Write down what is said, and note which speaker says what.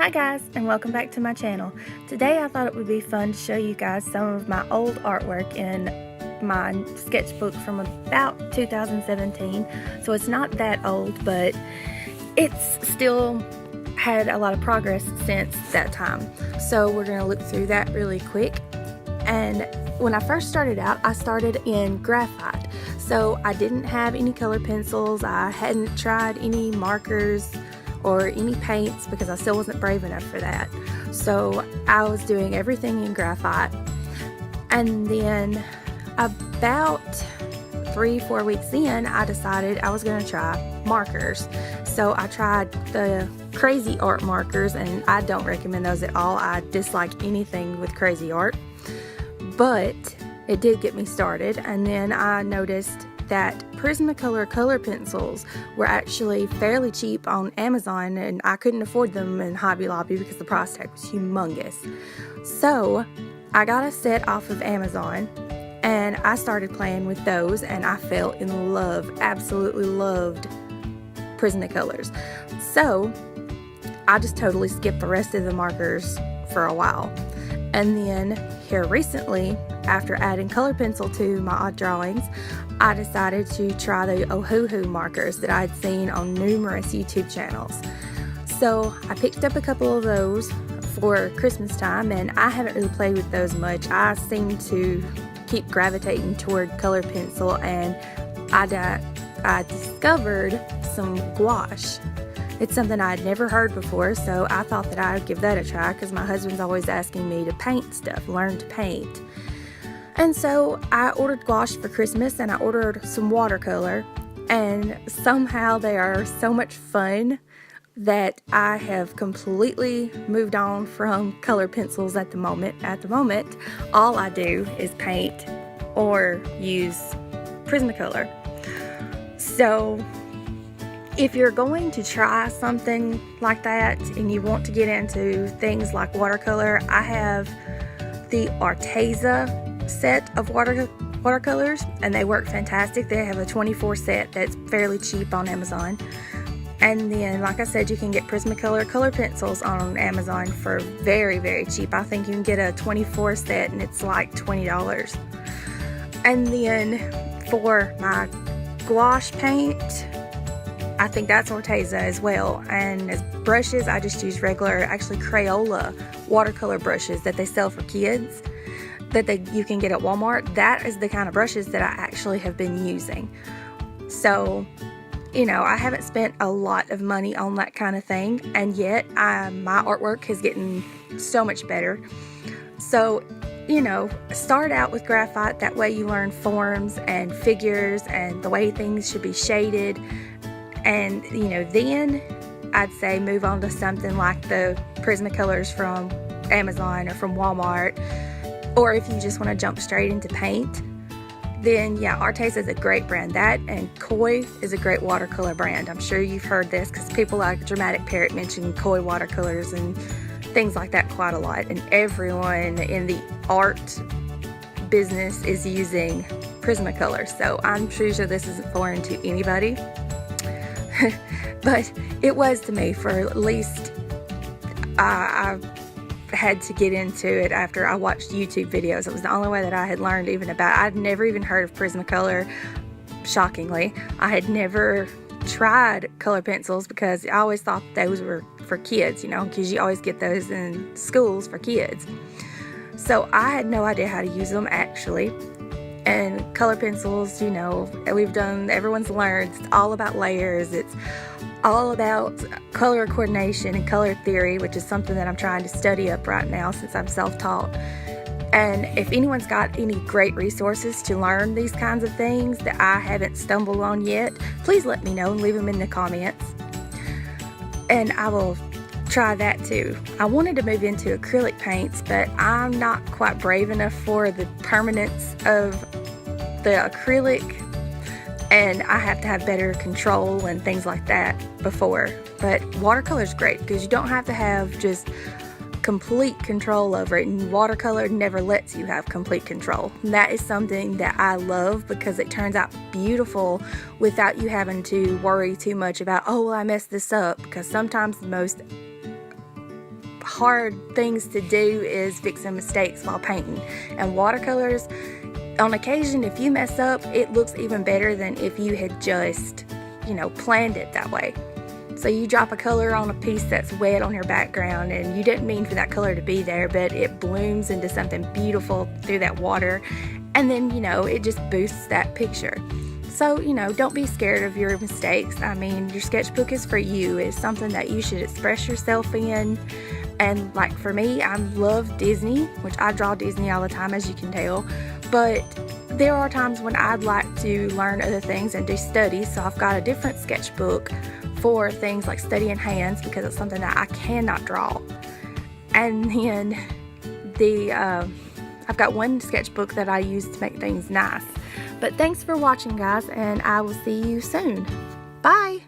Speaker 1: Hi guys, and welcome back to my channel. Today I thought it would be fun to show you guys some of my old artwork in my sketchbook from about 2017. So it's not that old, but it's still had a lot of progress since that time. So we're going to look through that really quick. And when I first started out, I started in graphite. So I didn't have any color pencils, I hadn't tried any markers or any paints because I still wasn't brave enough for that. So I was doing everything in graphite. And then about 3-4 weeks in, I decided I was gonna try markers. So I tried the crazy art markers, and I don't recommend those at all. I dislike anything with crazy art, but it did get me started. And then I noticed that PRISMACOLor color pencils were actually fairly cheap on Amazon, and I couldn't afford them in Hobby Lobby because the price tag was humongous. So I got a set off of Amazon and I started playing with those, and I fell in love, absolutely loved PRISMACOLors. So I just totally skipped the rest of the markers for a while. And then here recently, after adding color pencil to my odd drawings, I decided to try the Ohuhu markers that I'd seen on numerous YouTube channels. So I picked up a couple of those for Christmas time, and I haven't really played with those much. I seem to keep gravitating toward color pencil, and I discovered some gouache. It's something I had never heard before, so I thought that I would give that a try because my husband's always asking me to paint stuff, learn to paint. And so I ordered gouache for Christmas, and I ordered some watercolor, and somehow they are so much fun that I have completely moved on from color pencils at the moment. At the moment, all I do is paint or use PRISMACOLor. So if you're going to try something like that and you want to get into things like watercolor, I have the ARTEZA set of watercolors, and they work fantastic. They have a 24 set that's fairly cheap on Amazon. And then, like I said, you can get PRISMACOLor color pencils on Amazon for very, very cheap. I think you can get a 24 set and it's like $20. And then for my gouache paint, I think that's ARTEZA as well. And as brushes, I just use regular, actually Crayola watercolor brushes that they sell for kids that you can get at Walmart. That is the kind of brushes that I actually have been using. So, you know, I haven't spent a lot of money on that kind of thing, and yet my artwork is getting so much better. So, you know, start out with graphite. That way you learn forms and figures and the way things should be shaded. And, you know, then I'd say move on to something like the PRISMACOLors from Amazon or from Walmart. Or if you just want to jump straight into paint, then yeah, ARTEZA is a great brand. That and Koi is a great watercolor brand. I'm sure you've heard this because people like Dramatic Parrot mention Koi watercolors and things like that quite a lot. And everyone in the art business is using PRISMACOLor. So I'm pretty sure this isn't foreign to anybody. But it was to me. For at least I had to get into it after I watched YouTube videos. It was the only way that I had learned even about it. I'd never even heard of PRISMACOLor, shockingly. I had never tried color pencils because I always thought those were for kids, you know, because you always get those in schools for kids. So I had no idea how to use them actually. And color pencils, you know, everyone's learned, it's all about layers. It's all about color coordination and color theory, which is something that I'm trying to study up right now since I'm self-taught. And if anyone's got any great resources to learn these kinds of things that I haven't stumbled on yet, please let me know and leave them in the comments. And I will try that too. I wanted to move into acrylic paints, but I'm not quite brave enough for the permanence of the acrylic, and I have to have better control and things like that before. But watercolor is great because you don't have to have just complete control over it, and watercolor never lets you have complete control. And that is something that I love because it turns out beautiful without you having to worry too much about, oh, well, I messed this up, because sometimes the most hard things to do is fixing mistakes while painting. And watercolors, on occasion, if you mess up, it looks even better than if you had just, you know, planned it that way. So you drop a color on a piece that's wet on your background and you didn't mean for that color to be there, but it blooms into something beautiful through that water, and then, you know, it just boosts that picture. So, you know, don't be scared of your mistakes. I mean, your sketchbook is for you. It's something that you should express yourself in. And like for me, I love Disney, which I draw Disney all the time, as you can tell. But there are times when I'd like to learn other things and do studies. So I've got a different sketchbook for things like studying hands, because it's something that I cannot draw. And then I've got one sketchbook that I use to make things nice. But thanks for watching, guys, and I will see you soon. Bye!